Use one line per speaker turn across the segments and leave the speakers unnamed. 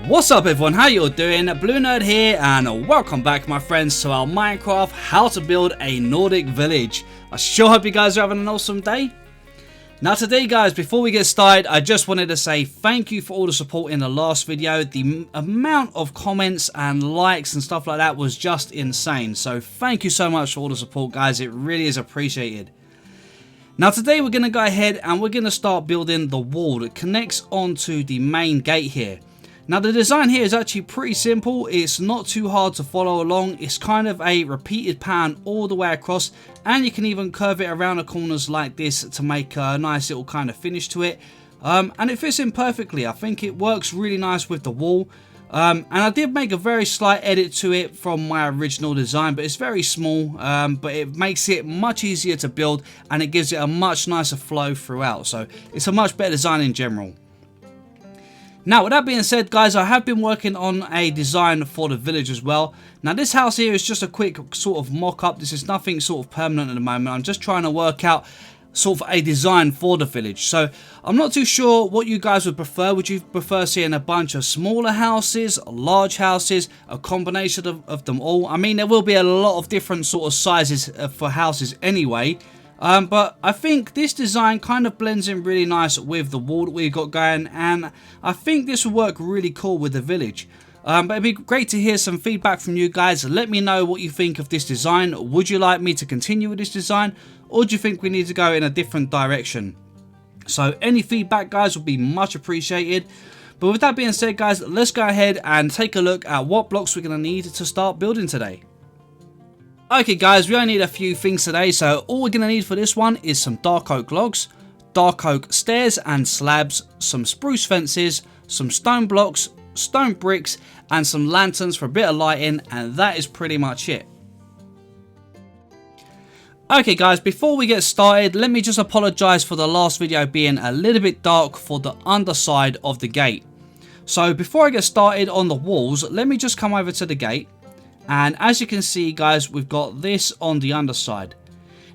What's up everyone, how you all doing? BlueNerd here and welcome back my friends to our Minecraft how to build a Nordic village. I sure hope you guys are having an awesome day. Now today guys, before we get started, I just wanted to say thank you for all the support in the last video. The amount of comments and likes and stuff like that was just insane. So thank you so much for all the support guys, it really is appreciated. Now today we're going to go ahead and we're going to start building the wall that connects onto the main gate here. Now the design here is actually pretty simple, it's not too hard to follow along, it's kind of a repeated pattern all the way across, and you can even curve it around the corners like this to make a nice little kind of finish to it. And it fits in perfectly, I think it works really nice with the wall. And I did make a very slight edit to it from my original design, but it's very small, but it makes it much easier to build and it gives it a much nicer flow throughout, so it's a much better design in general. Now with that being said guys, I have been working on a design for the village as well. Now this house here is just a quick sort of mock-up, this is nothing sort of permanent at the moment, I'm just trying to work out sort of a design for the village. So I'm not too sure what you guys would prefer. Would you prefer seeing a bunch of smaller houses, large houses, a combination of them all? I mean there will be a lot of different sort of sizes for houses anyway. But I think this design kind of blends in really nice with the wall that we've got going, and I think this will work really cool with the village. But it'd be great to hear some feedback from you guys. Let me know what you think of this design. Would you like me to continue with this design, or do you think we need to go in a different direction? So any feedback guys would be much appreciated. But with that being said guys, let's go ahead and take a look at what blocks we're going to need to start building today. Okay guys, we only need a few things today, so all we're going to need for this one is some dark oak logs, dark oak stairs and slabs, some spruce fences, some stone blocks, stone bricks and some lanterns for a bit of lighting, and that is pretty much it. Okay guys, before we get started, let me just apologise for the last video being a little bit dark for the underside of the gate. So before I get started on the walls, let me just come over to the gate. And as you can see guys, we've got this on the underside.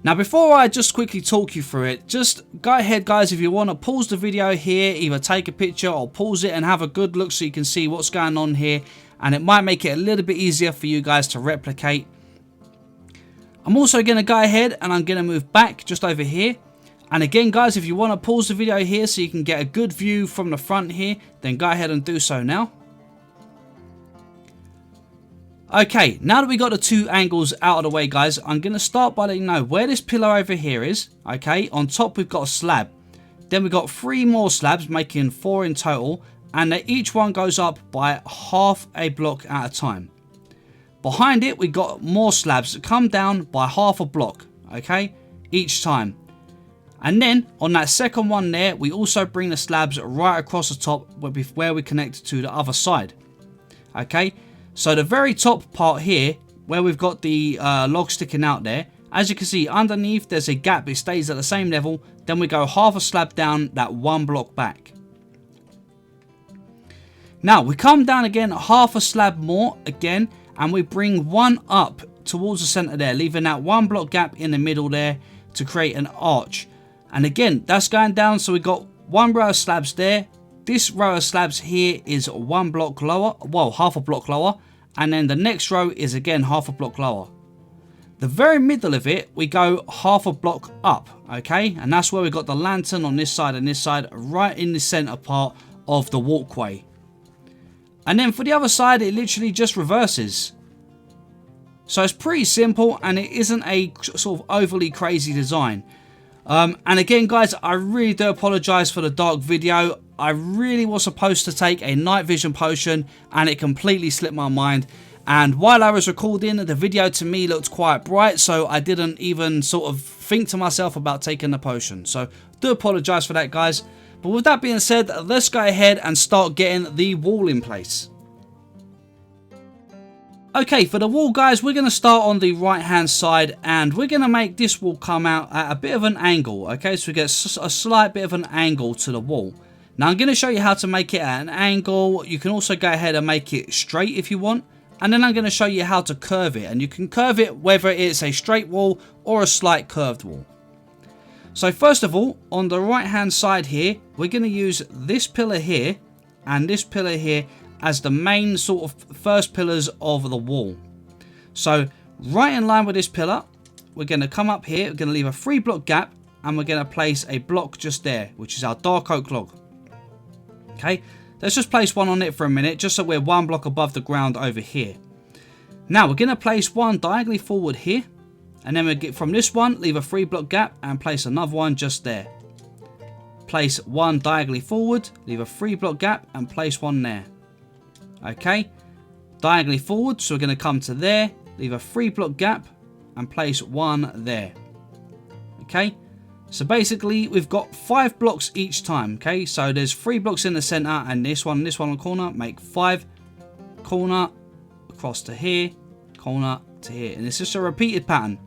Now before I just quickly talk you through it, just go ahead guys, if you want to pause the video here, either take a picture or pause it and have a good look so you can see what's going on here, and it might make it a little bit easier for you guys to replicate. I'm also going to go ahead and I'm going to move back just over here. And again guys, if you want to pause the video here so you can get a good view from the front here, then go ahead and do so now. Okay, now that we got the two angles out of the way guys, I'm going to start by letting you know where this pillar over here is. Okay, on top we've got a slab. Then we've got 3 more slabs, making 4 in total. And each one goes up by half a block at a time. Behind it we've got more slabs that come down by half a block. Okay, each time. And then on that second one there, we also bring the slabs right across the top where we connect to the other side. Okay. So the very top part here, where we've got the log sticking out there, as you can see underneath there's a gap, it stays at the same level, then we go half a slab down that 1 block back. Now we come down again half a slab more again, and we bring one up towards the center there, leaving that 1 block gap in the middle there to create an arch. And again that's going down, so we've got 1 row of slabs there. This row of slabs here is 1 block lower, well half a block lower, and then the next row is again half a block lower. The very middle of it we go half a block up, okay, and that's where we got the lantern on this side and this side, right in the center part of the walkway. And then for the other side it literally just reverses. So it's pretty simple and it isn't a sort of overly crazy design. And again guys, I really do apologise for the dark video. I really was supposed to take a night vision potion and it completely slipped my mind, and while I was recording the video to me looked quite bright, so I didn't even sort of think to myself about taking the potion. So do apologise for that guys. But with that being said, let's go ahead and start getting the wall in place. Okay, for the wall guys, we're going to start on the right hand side and we're going to make this wall come out at a bit of an angle. Okay, so we get a slight bit of an angle to the wall. Now I'm going to show you how to make it at an angle. You can also go ahead and make it straight if you want. And then I'm going to show you how to curve it. And you can curve it whether it's a straight wall or a slight curved wall. So first of all, on the right hand side here, we're going to use this pillar here and this pillar here as the main sort of first pillars of the wall. So right in line with this pillar, we're going to come up here, we're going to leave a 3 block gap, and we're going to place a block just there, which is our dark oak log. Okay, let's just place one on it for a minute, just so we're 1 block above the ground over here. Now we're going to place one diagonally forward here, and then we get from this one, leave a 3 block gap and place another one just there. Place one diagonally forward, leave a 3 block gap and place one there. Okay, diagonally forward, so we're going to come to there, leave a 3 block gap and place one there. Okay, so basically we've got 5 blocks each time. Okay, so there's 3 blocks in the center, and this one on the corner, make 5, corner across to here, corner to here, and it's just a repeated pattern.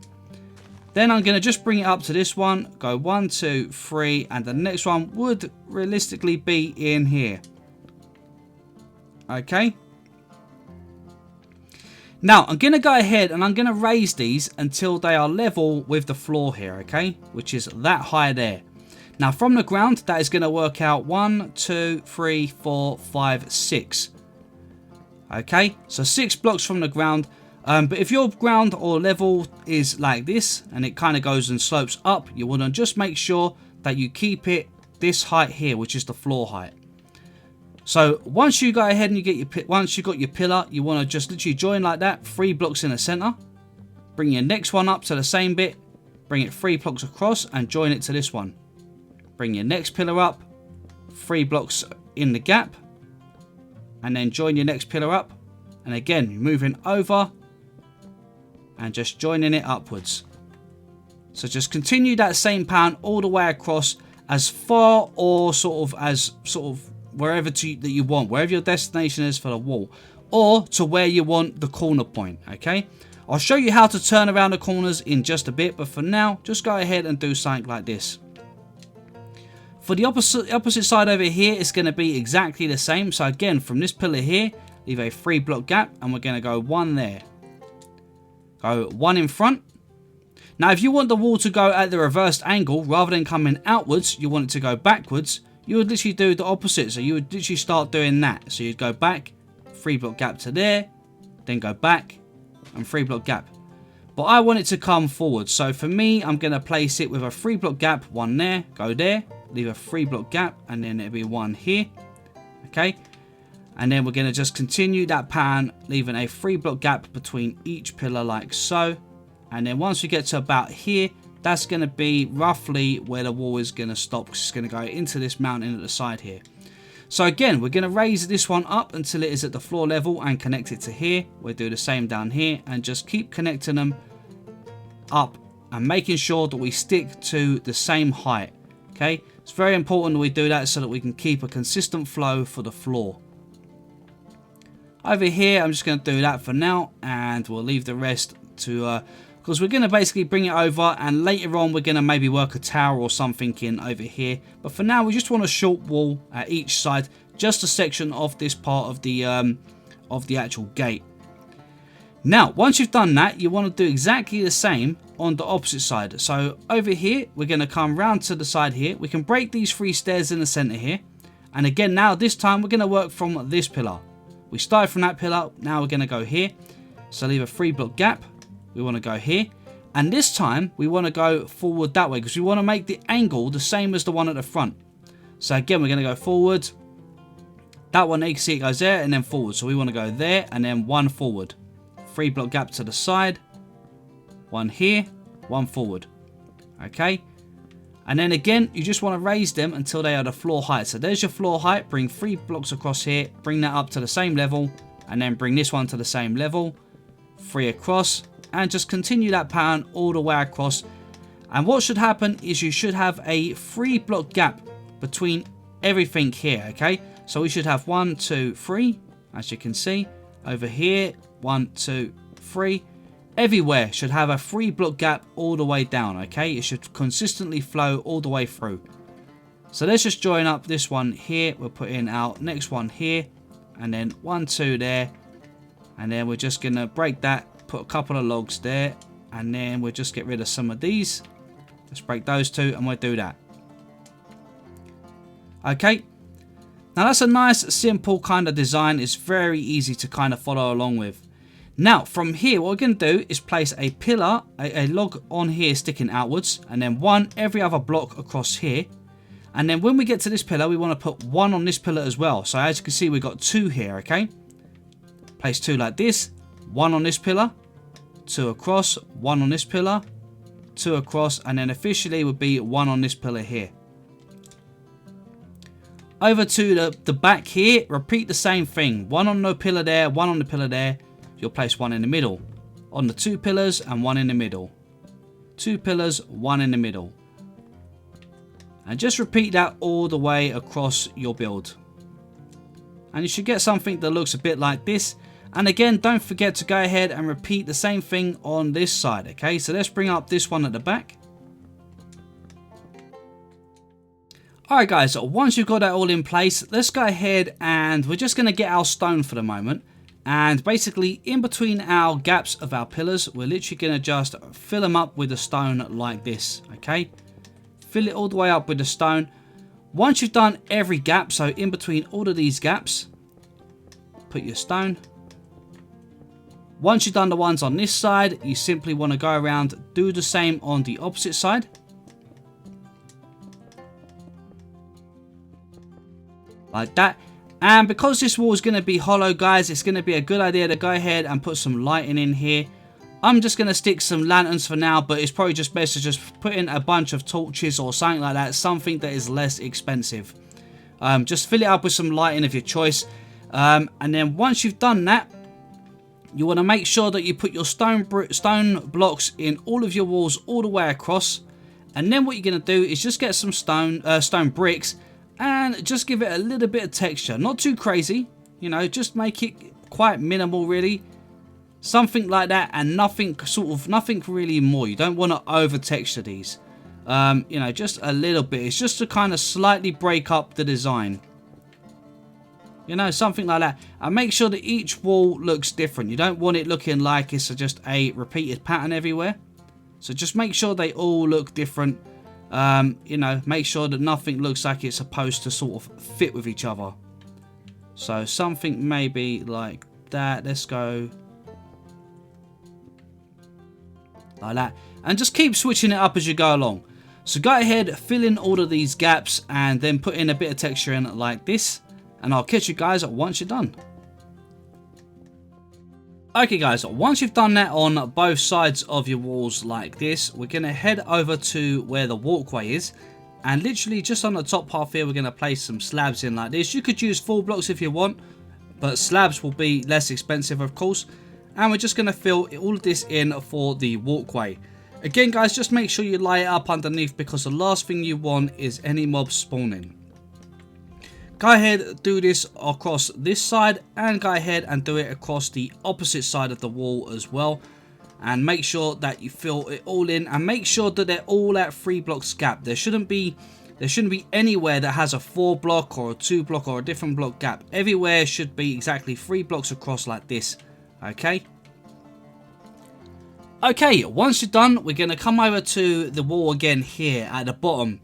Then I'm going to just bring it up to this one, go 1, 2, 3, and the next one would realistically be in here. Okay, now I'm going to go ahead and I'm going to raise these until they are level with the floor here, okay, which is that high there. Now from the ground, that is going to work out 1, 2, 3, 4, 5, 6. Okay, so 6 blocks from the ground. But if your ground or level is like this and it kind of goes and slopes up, you want to just make sure that you keep it this height here, which is the floor height. So once you go ahead and you get once you got your pillar, you want to just literally join like that, 3 blocks in the center. Bring your next one up to the same bit, bring it 3 blocks across and join it to this one. Bring your next pillar up, 3 blocks in the gap, and then join your next pillar up. And again, you're moving over and just joining it upwards. So just continue that same pattern all the way across as far or sort of wherever that you want, wherever your destination is for the wall, or to where you want the corner point. Okay, I'll show you how to turn around the corners in just a bit, but for now just go ahead and do something like this. For the opposite side over here, it's going to be exactly the same. So again, from this pillar here, leave a 3 block gap, and we're going to go 1 there, go 1 in front. Now if you want the wall to go at the reversed angle rather than coming outwards, you want it to go backwards, you would literally do the opposite. So you would literally start doing that. So you'd go back, 3 block gap to there, then go back and 3 block gap. But I want it to come forward. So for me, I'm going to place it with a 3 block gap, 1 there, go there, leave a 3 block gap, and then it'll be 1 here. Okay. And then we're going to just continue that pattern, leaving a 3 block gap between each pillar like so. And then once we get to about here, that's going to be roughly where the wall is going to stop. It's going to go into this mountain at the side here. So again, we're going to raise this one up until it is at the floor level and connect it to here. We'll do the same down here and just keep connecting them up and making sure that we stick to the same height. Okay, it's very important that we do that so that we can keep a consistent flow for the floor. Over here, I'm just going to do that for now, and we'll leave the rest to because we're going to basically bring it over, and later on we're going to maybe work a tower or something in over here. But for now, we just want a short wall at each side, just a section of this part of the actual gate. Now, once you've done that, you want to do exactly the same on the opposite side. So over here, we're going to come round to the side here. We can break these 3 stairs in the center here, and again, now this time we're going to work from this pillar. We started from that pillar, now we're going to go here. So leave a 3 block gap. We want to go here. And this time, we want to go forward that way because we want to make the angle the same as the one at the front. So again, we're going to go forward. That one, you can see it goes there and then forward. So we want to go there and then 1 forward. 3 block gap to the side. 1 here, 1 forward. Okay. And then again, you just want to raise them until they are the floor height. So there's your floor height. Bring 3 blocks across here. Bring that up to the same level. And then bring this one to the same level. 3 across. And just continue that pattern all the way across. And what should happen is you should have a 3 block gap between everything here. Okay. So we should have 1, 2, 3. As you can see. Over here. 1, 2, 3. Everywhere should have a 3 block gap all the way down, okay? It should consistently flow all the way through. So let's just join up this one here. We'll put in our next one here. And then 1, 2 there. And then we're just going to break that. Put a couple of logs there. And then we'll just get rid of some of these. Let's break those 2 and we'll do that. Okay. Now that's a nice simple kind of design. It's very easy to kind of follow along with. Now from here what we're going to do is place a pillar, a log on here sticking outwards, and then one every other block across here. And then when we get to this pillar we want to put one on this pillar as well. So as you can see we've got two here, okay? Place two like this, one on this pillar, two across, one on this pillar, two across, and then officially would be one on this pillar here. Over to the back here, repeat the same thing. One on the pillar there, one on the pillar there. You'll place one in the middle. On the two pillars and one in the middle. Two pillars, one in the middle. And just repeat that all the way across your build. And you should get something that looks a bit like this. And again, don't forget to go ahead and repeat the same thing on this side. Okay, so let's bring up this one at the back. Alright guys, so once you've got that all in place, let's go ahead and we're just going to get our stone for the moment. And basically in between our gaps of our pillars, we're literally going to just fill them up with the stone like this. Okay, fill it all the way up with the stone. Once you've done every gap, so in between all of these gaps, put your stone. Once you've done the ones on this side, you simply want to go around, do the same on the opposite side. Like that. And because this wall is going to be hollow guys, it's going to be a good idea to go ahead and put some lighting in here. I'm just going to stick some lanterns for now, but it's probably just best to just put in a bunch of torches or something like that, something that is less expensive. Just fill it up with some lighting of your choice, and then once you've done that, you want to make sure that you put your stone blocks in all of your walls all the way across. And then what you're going to do is just get some stone bricks and just give it a little bit of texture. Not too crazy, you know, just make it quite minimal really. Something like that, and nothing really more. You don't want to over texture these. You know, just a little bit. It's just to kind of slightly break up the design. You know, something like that. And make sure that each wall looks different. You don't want it looking like it's just a repeated pattern everywhere. So just make sure they all look different. You know, make sure that nothing looks like it's supposed to sort of fit with each other. So something maybe like that. Let's go like that. And just keep switching it up as you go along. So go ahead, fill in all of these gaps and then put in a bit of texture in it like this. And I'll catch you guys once you're done. Okay guys, once you've done that on both sides of your walls like this, we're going to head over to where the walkway is. And literally just on the top half here, we're going to place some slabs in like this. You could use full blocks if you want, but slabs will be less expensive of course. And we're just going to fill all of this in for the walkway. Again guys, just make sure you lay it up underneath, because the last thing you want is any mobs spawning. Go ahead, do this across this side, and go ahead and do it across the opposite side of the wall as well. And make sure that you fill it all in, and make sure that they're all at 3 blocks gap. There shouldn't be anywhere that has a 4 block or a 2 block or a different block gap. Everywhere should be exactly 3 blocks across like this. Okay. Okay, once you're done, we're going to come over to the wall again here at the bottom,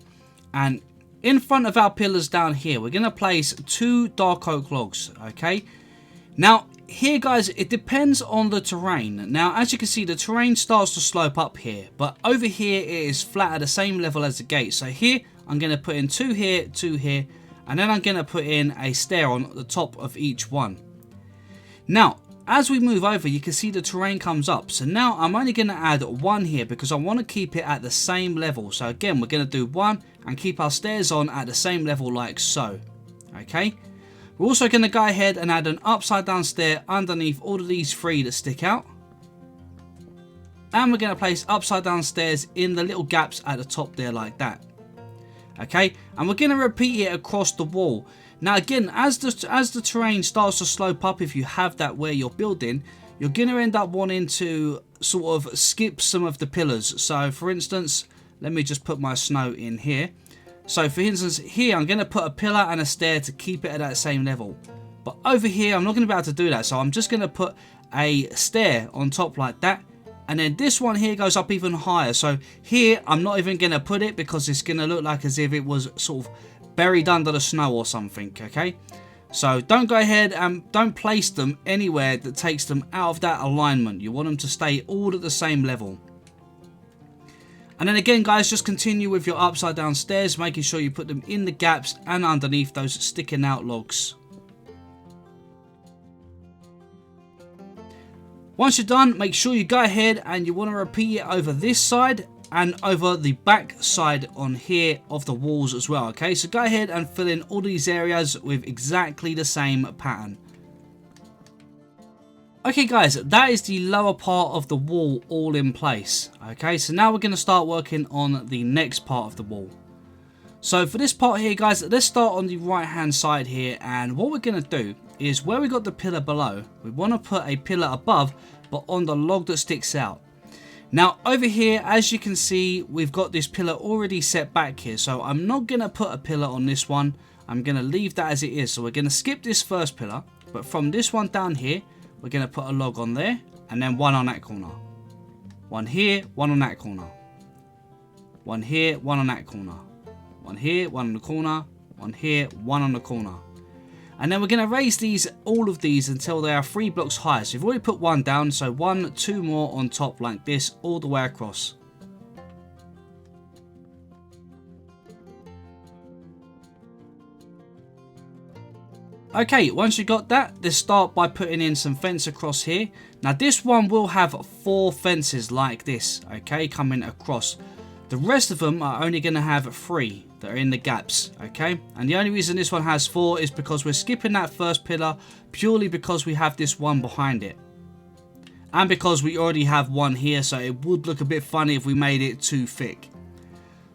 and in front of our pillars down here, we're going to place 2 dark oak logs, okay? Now, here guys, it depends on the terrain. Now, as you can see, the terrain starts to slope up here, but over here, it is flat at the same level as the gate. So here, I'm going to put in 2 here, 2 here, and then I'm going to put in a stair on the top of each one. Now, as we move over, you can see the terrain comes up. So now I'm only going to add 1 here because I want to keep it at the same level. So again, we're going to do 1 and keep our stairs on at the same level like so. Okay. We're also going to go ahead and add an upside down stair underneath all of these 3 that stick out. And we're going to place upside down stairs in the little gaps at the top there like that. Okay. And we're going to repeat it across the wall. Now again, as the terrain starts to slope up, if you have that where you're building, you're going to end up wanting to sort of skip some of the pillars. So for instance, let me just put my snow in here. So for instance, here I'm going to put a pillar and a stair to keep it at that same level. But over here, I'm not going to be able to do that. So I'm just going to put a stair on top like that. And then this one here goes up even higher. So here, I'm not even going to put it because it's going to look like as if it was sort of buried under the snow or something, okay? So don't go ahead and don't place them anywhere that takes them out of that alignment. You want them to stay all at the same level. And then again, guys, just continue with your upside down stairs, making sure you put them in the gaps and underneath those sticking out logs. Once you're done, make sure you go ahead and you want to repeat it over this side and over the back side on here of the walls as well, okay? So go ahead and fill in all these areas with exactly the same pattern. Okay guys, that is the lower part of the wall all in place. Okay, so now we're going to start working on the next part of the wall. So for this part here guys, let's start on the right hand side here, and what we're going to do is where we got the pillar below, we want to put a pillar above but on the log that sticks out. Now over here, as you can see, we've got this pillar already set back here, so I'm not going to put a pillar on this one. I'm going to leave that as it is. So we're going to skip this first pillar, but from this one down here, we're going to put a log on there, and then one on that corner. One here, one on that corner. One here, one on that corner. One here, one on the corner. One here, one on the corner. And then we're going to raise these, all of these, until they are 3 blocks high. So we've already put one down, so 1, 2 more on top like this, all the way across. Okay, once you got that, let's start by putting in some fence across here. Now this one will have 4 fences like this, okay, coming across. The rest of them are only going to have 3 that are in the gaps, okay? And the only reason this one has 4 is because we're skipping that first pillar purely because we have this one behind it. And because we already have one here, so it would look a bit funny if we made it too thick.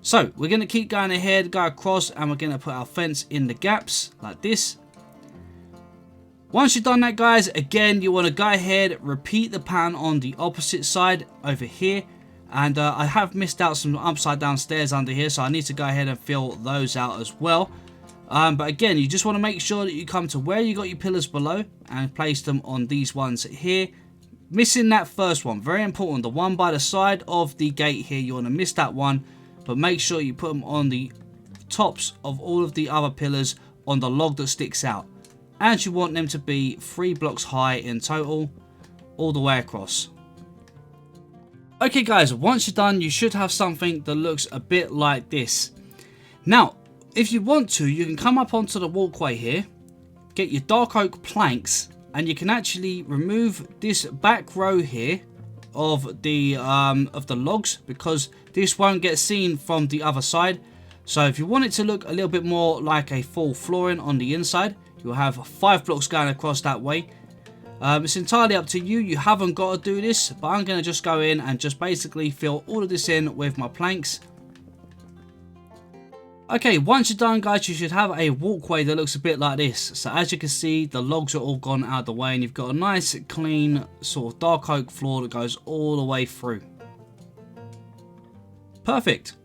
So we're going to keep going ahead, go across, and we're going to put our fence in the gaps like this. Once you've done that guys, again you want to go ahead, repeat the pattern on the opposite side over here. And I have missed out some upside down stairs under here, so I need to go ahead and fill those out as well. But again, you just want to make sure that you come to where you got your pillars below and place them on these ones here. Missing that first one, very important, the one by the side of the gate here, you want to miss that one. But make sure you put them on the tops of all of the other pillars on the log that sticks out. And you want them to be 3 blocks high in total, all the way across. Okay guys, once you're done, you should have something that looks a bit like this. Now, if you want to, you can come up onto the walkway here, get your dark oak planks, and you can actually remove this back row here of the logs, because this won't get seen from the other side. So if you want it to look a little bit more like a full flooring on the inside, you'll have 5 blocks going across that way. It's entirely up to you. You haven't got to do this, but I'm going to just go in and just basically fill all of this in with my planks. Okay, once you're done guys, you should have a walkway that looks a bit like this. So as you can see, the logs are all gone out of the way, and you've got a nice clean sort of dark oak floor that goes all the way through. Perfect.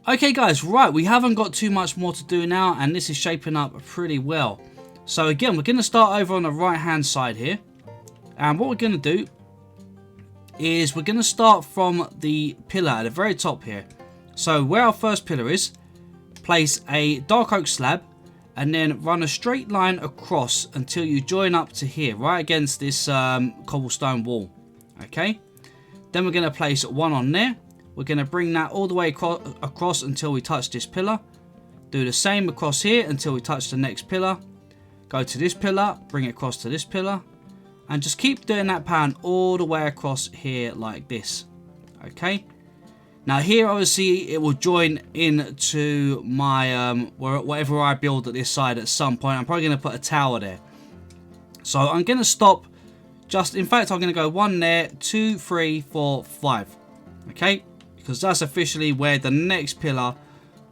Okay guys, right, we haven't got too much more to do now, and this is shaping up pretty well. So again, we're going to start over on the right hand side here, and what we're going to do is we're going to start from the pillar at the very top here. So where our first pillar is, place a dark oak slab and then run a straight line across until you join up to here, right against this cobblestone wall. Okay, then we're going to place one on there. We're going to bring that all the way across until we touch this pillar. Do the same across here until we touch the next pillar. Go to this pillar, bring it across to this pillar, and just keep doing that pattern all the way across here like this. Okay, now here obviously it will join into my whatever I build at this side at some point. I'm probably going to put a tower there, so I'm going to stop just, in fact I'm going to go 1 there, 2, 3, 4, 5. Okay, because that's officially where the next pillar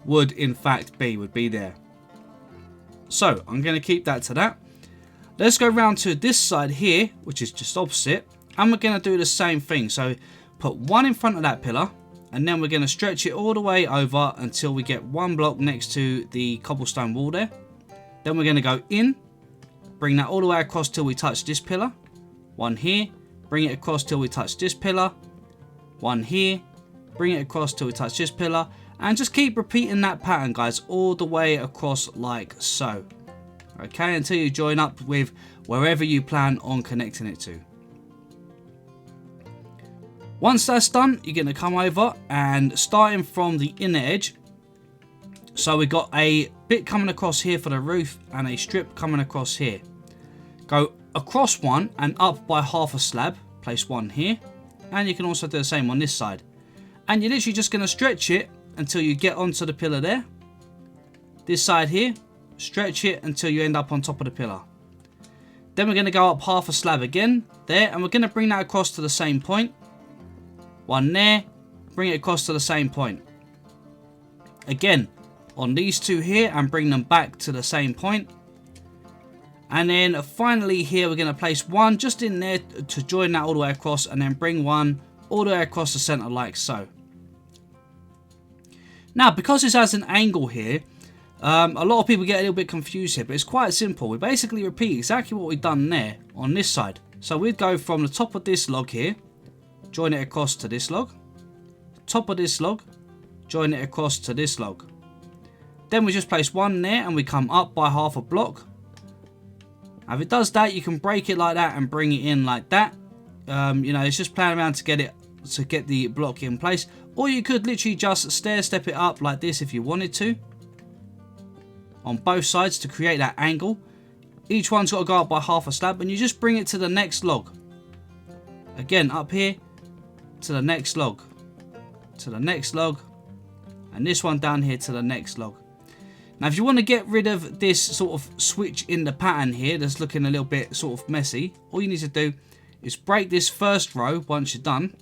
would in fact be, would be there. So I'm going to keep that to that. Let's go round to this side here, which is just opposite, and we're going to do the same thing. So put 1 in front of that pillar, and then we're going to stretch it all the way over until we get 1 block next to the cobblestone wall there. Then we're going to go in, bring that all the way across till we touch this pillar. 1 here, bring it across till we touch this pillar. 1 here, bring it across till we touch this pillar, And just keep repeating that pattern, guys, all the way across like so. Okay, until you join up with wherever you plan on connecting it to. Once that's done, you're going to come over and starting from the inner edge. So we've got a bit coming across here for the roof and a strip coming across here. Go across one and up by half a slab. Place one here. And you can also do the same on this side. And you're literally just going to stretch it until you get onto the pillar there. This side here, stretch it until you end up on top of the pillar. Then we're going to go up half a slab again there, and we're going to bring that across to the same point. One there, bring it across to the same point. Again, on these two here, and bring them back to the same point. And then finally here, we're going to place one just in there to join that all the way across, and then bring one all the way across the center like so. Now, because this has an angle here, a lot of people get a little bit confused here, but it's quite simple. We basically repeat exactly what we've done there on this side. So we'd go from the top of this log here, join it across to this log, top of this log, join it across to this log. Then we just place one there and we come up by half a block. Now, if it does that, you can break it like that and bring it in like that. You know, it's just playing around to get the block in place. Or you could literally just stair step it up like this if you wanted to. On both sides to create that angle. Each one's got to go up by half a slab, and you just bring it to the next log. Again, up here to the next log. To the next log. And this one down here to the next log. Now, if you want to get rid of this sort of switch in the pattern here that's looking a little bit sort of messy, all you need to do is break this first row once you're done.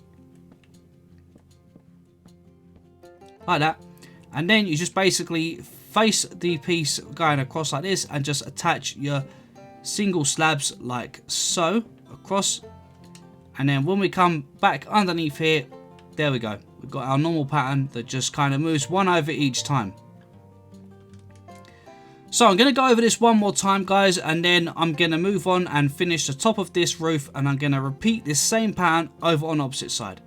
Like that. And then you just basically face the piece going across like this and just attach your single slabs like so across. And then when we come back underneath here, there we go. We've got our normal pattern that just kind of moves one over each time. So I'm going to go over this one more time, guys, and then I'm going to move on and finish the top of this roof, and I'm going to repeat this same pattern over on the opposite side.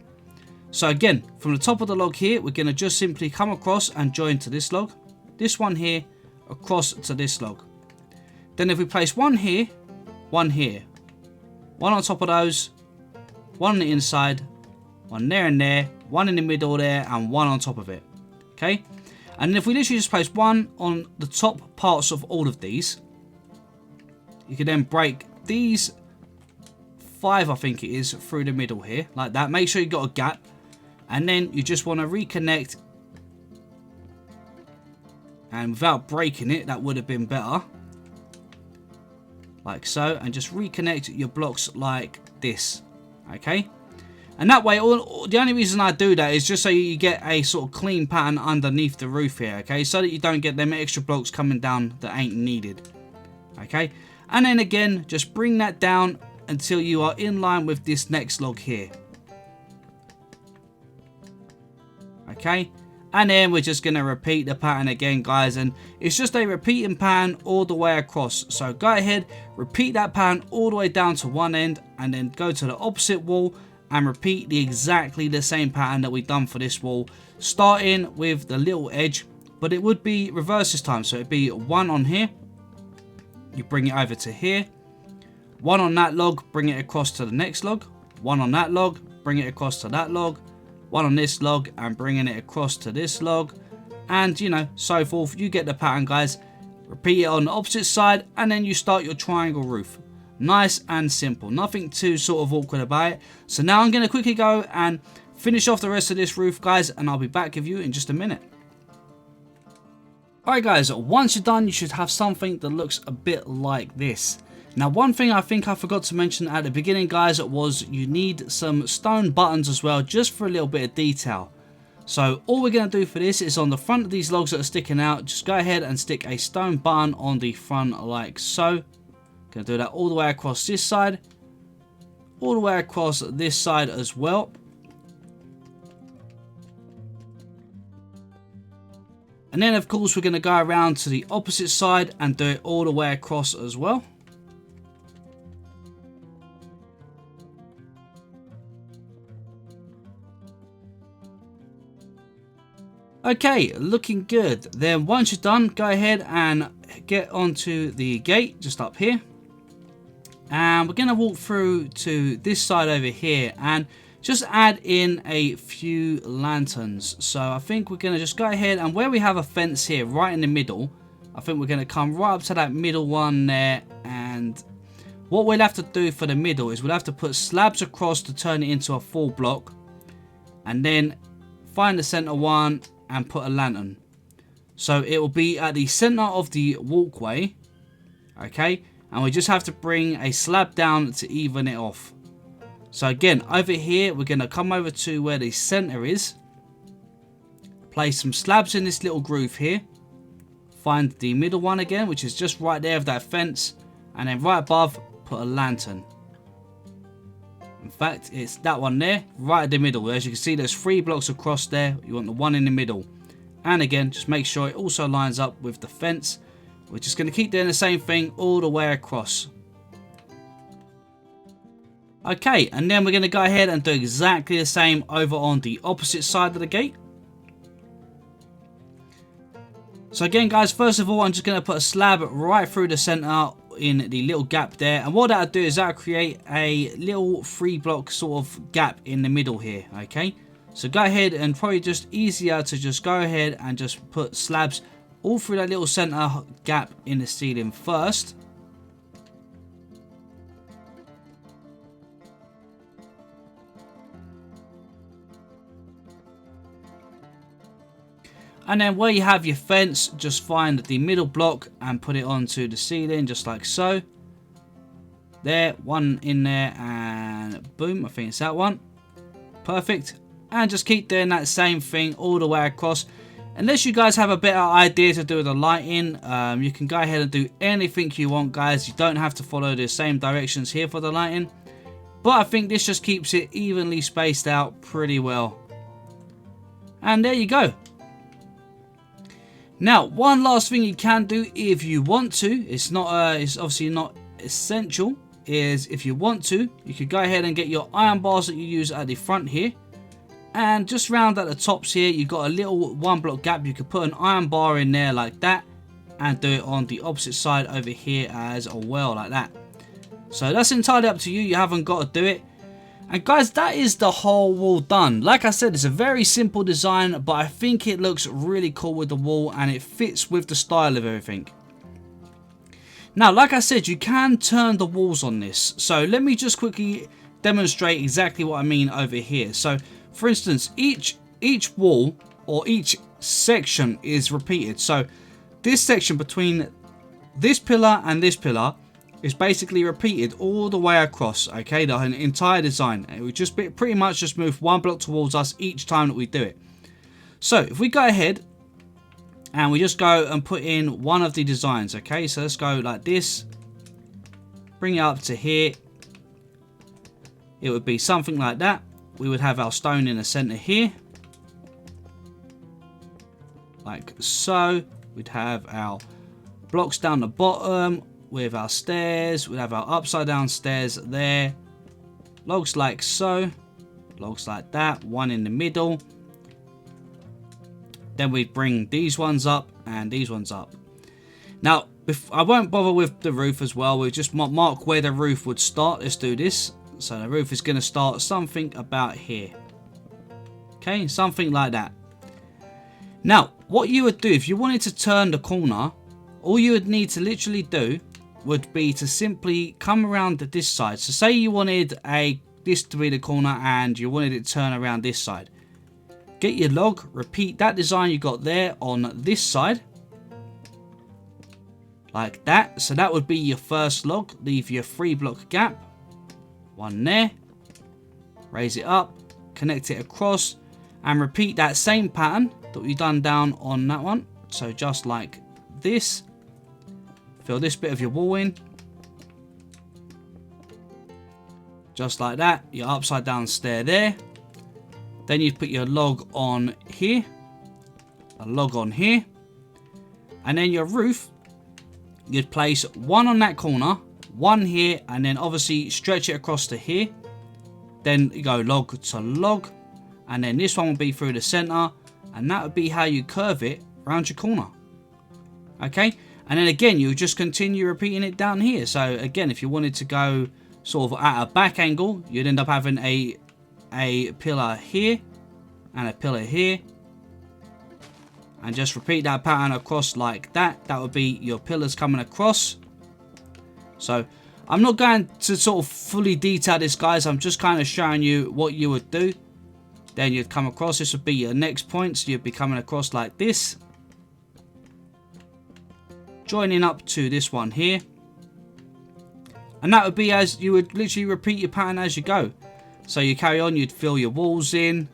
So again, from the top of the log here, we're going to just simply come across and join to this log. This one here, across to this log. Then if we place one here, one here, one on top of those, one on the inside, one there and there, one in the middle there, and one on top of it. Okay? And if we literally just place one on the top parts of all of these, you can then break these 5, I think it is, through the middle here, like that. Make sure you've got a gap. And then you just want to reconnect. And without breaking it, that would have been better. Like so. And just reconnect your blocks like this. Okay? And that way, the only reason I do that is just so you get a sort of clean pattern underneath the roof here. Okay? So that you don't get them extra blocks coming down that ain't needed. Okay? And then again, just bring that down until you are in line with this next log here. Okay, and then we're just going to repeat the pattern again, guys, and it's just a repeating pattern all the way across. So go ahead, repeat that pattern all the way down to one end, and then go to the opposite wall and repeat exactly the same pattern that we've done for this wall, starting with the little edge, but it would be reverse this time. So it'd be one on here, you bring it over to here, one on that log, bring it across to the next log, one on that log, bring it across to that log, one on this log and bringing it across to this log, and you know, so forth. You get the pattern, guys. Repeat it on the opposite side, and then you start your triangle roof. Nice and simple, nothing too sort of awkward about it. So now I'm going to quickly go and finish off the rest of this roof, guys, and I'll be back with you in just a minute. Alright guys, once you're done, you should have something that looks a bit like this. Now, one thing I think I forgot to mention at the beginning, guys, was you need some stone buttons as well, just for a little bit of detail. So all we're going to do for this is on the front of these logs that are sticking out, just go ahead and stick a stone button on the front like so. Going to do that all the way across this side, all the way across this side as well. And then, of course, we're going to go around to the opposite side and do it all the way across as well. Okay, looking good. Then once you're done, go ahead and get onto the gate just up here. And we're going to walk through to this side over here and just add in a few lanterns. So I think we're going to just go ahead and where we have a fence here right in the middle, I think we're going to come right up to that middle one there. And what we'll have to do for the middle is we'll have to put slabs across to turn it into a full block. And then find the center one and put a lantern. So it will be at the center of the walkway. Okay. And we just have to bring a slab down to even it off. So again, over here, we're going to come over to where the center is. Place some slabs in this little groove here. Find the middle one again, which is just right there of that fence. And then right above, put a lantern. In fact, it's that one there, right in the middle. As you can see, there's 3 blocks across there. You want the one in the middle. And again, just make sure it also lines up with the fence. We're just going to keep doing the same thing all the way across. Okay, and then we're going to go ahead and do exactly the same over on the opposite side of the gate. So again, guys, first of all, I'm just going to put a slab right through the center in the little gap there. And what that'll do is that'll create a little 3-block sort of gap in the middle here, okay? So go ahead and probably just easier to just go ahead and just put slabs all through that little center gap in the ceiling first. And then where you have your fence, just find the middle block and put it onto the ceiling just like so. There, one in there and boom, I think it's that one. Perfect. And just keep doing that same thing all the way across. Unless you guys have a better idea to do with the lighting, you can go ahead and do anything you want, guys. You don't have to follow the same directions here for the lighting. But I think this just keeps it evenly spaced out pretty well. And there you go. Now, one last thing you can do if you want to, it's obviously not essential, is if you want to, you could go ahead and get your iron bars that you use at the front here. And just round at the tops here, you've got a little 1-block gap. You could put an iron bar in there like that. And do it on the opposite side over here as well, like that. So that's entirely up to you. You haven't got to do it. And guys, that is the whole wall done. Like I said, it's a very simple design, but I think it looks really cool with the wall. And it fits with the style of everything. Now, like I said, you can turn the walls on this. So let me just quickly demonstrate exactly what I mean over here. So for instance, each wall or each section is repeated. So this section between this pillar and this pillar is basically repeated all the way across, okay, the entire design. It would just be pretty much just move 1 block towards us each time that we do it. So if we go ahead and we just go and put in one of the designs, okay, so let's go like this, bring it up to here. It would be something like that. We would have our stone in the center here, like so. We'd have our blocks down the bottom with our stairs. We'd have our upside down stairs there, logs like so, logs like that, one in the middle. Then we'd bring these ones up and these ones up. Now, I won't bother with the roof as well. We'll just mark where the roof would start. Let's do this. So the roof is going to start something about here. Okay, something like that. Now, what you would do if you wanted to turn the corner, all you would need to literally do would be to simply come around this side. So say you wanted this to be the corner and you wanted it to turn around this side. Get your log, repeat that design you got there on this side. Like that. So that would be your first log. Leave your 3-block gap. One there, raise it up, connect it across, and repeat that same pattern that we've done down on that one. So just like this, fill this bit of your wall in, just like that, your upside down stair there. Then you put your log on here, a log on here, and then your roof, you'd place one on that corner, one here, and then obviously stretch it across to here. Then you go log to log, and then this one will be through the center, and that would be how you curve it around your corner. Okay, and then again you just continue repeating it down here. So again, if you wanted to go sort of at a back angle, you'd end up having a pillar here and a pillar here, and just repeat that pattern across like that. That would be your pillars coming across. So I'm not going to sort of fully detail this, guys. I'm just kind of showing you what you would do. Then you'd come across, this would be your next point, so you'd be coming across like this, joining up to this one here, and that would be as you would literally repeat your pattern as you go. So you carry on, you'd fill your walls in,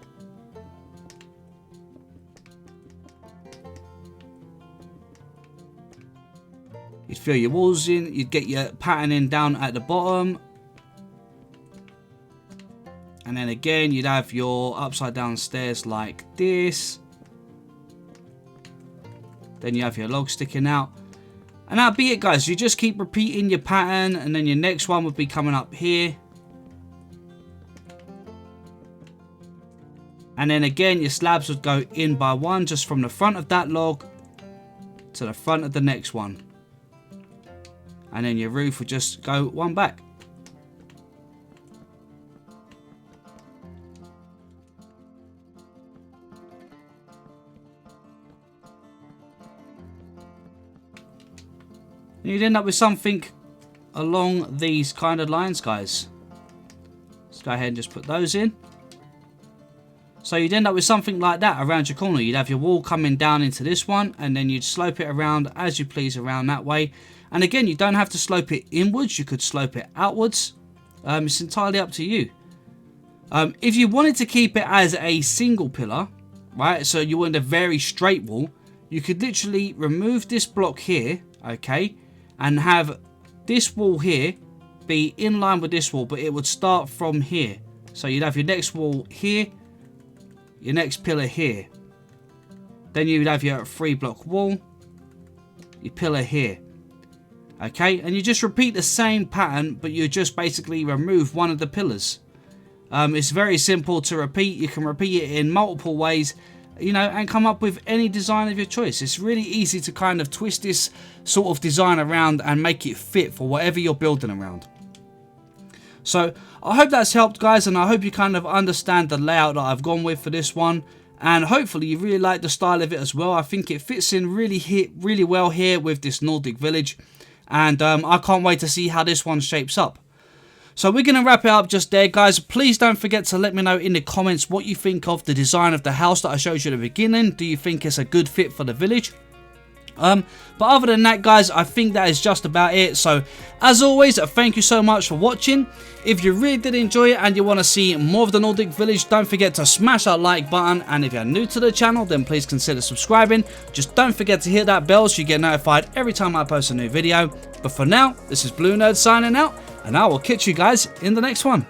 you'd get your pattern in down at the bottom, and then again you'd have your upside down stairs like this. Then you have your log sticking out, and that'd be it, guys. You just keep repeating your pattern, and then your next one would be coming up here, and then again your slabs would go in by one, just from the front of that log to the front of the next one, and then your roof would just go one back. You'd end up with something along these kind of lines, guys. Let's go ahead and just put those in. So you'd end up with something like that around your corner. You'd have your wall coming down into this one, and then you'd slope it around as you please around that way. And again, you don't have to slope it inwards. You could slope it outwards. It's entirely up to you. If you wanted to keep it as a single pillar, right, so you wanted a very straight wall, you could literally remove this block here, okay, and have this wall here be in line with this wall, but it would start from here. So you'd have your next wall here, your next pillar here, then you'd have your 3-block wall, your pillar here, okay, and you just repeat the same pattern, but you just basically remove one of the pillars. It's very simple to repeat. You can repeat it in multiple ways, you know, and come up with any design of your choice. It's really easy to kind of twist this sort of design around and make it fit for whatever you're building around. So I hope that's helped, guys, and I hope you kind of understand the layout that I've gone with for this one, and hopefully you really like the style of it as well. I think it fits in really well here with this Nordic village, and I can't wait to see how this one shapes up. So we're going to wrap it up just there, guys. Please don't forget to let me know in the comments what you think of the design of the house that I showed you at the beginning. Do you think it's a good fit for the village? But other than that, guys, I think that is just about it. So as always, thank you so much for watching. If you really did enjoy it and you want to see more of the Nordic village, don't forget to smash that like button, and if you're new to the channel, then please consider subscribing. Just don't forget to hit that bell so you get notified every time I post a new video. But for now, this is BlueNerd signing out, and I will catch you guys in the next one.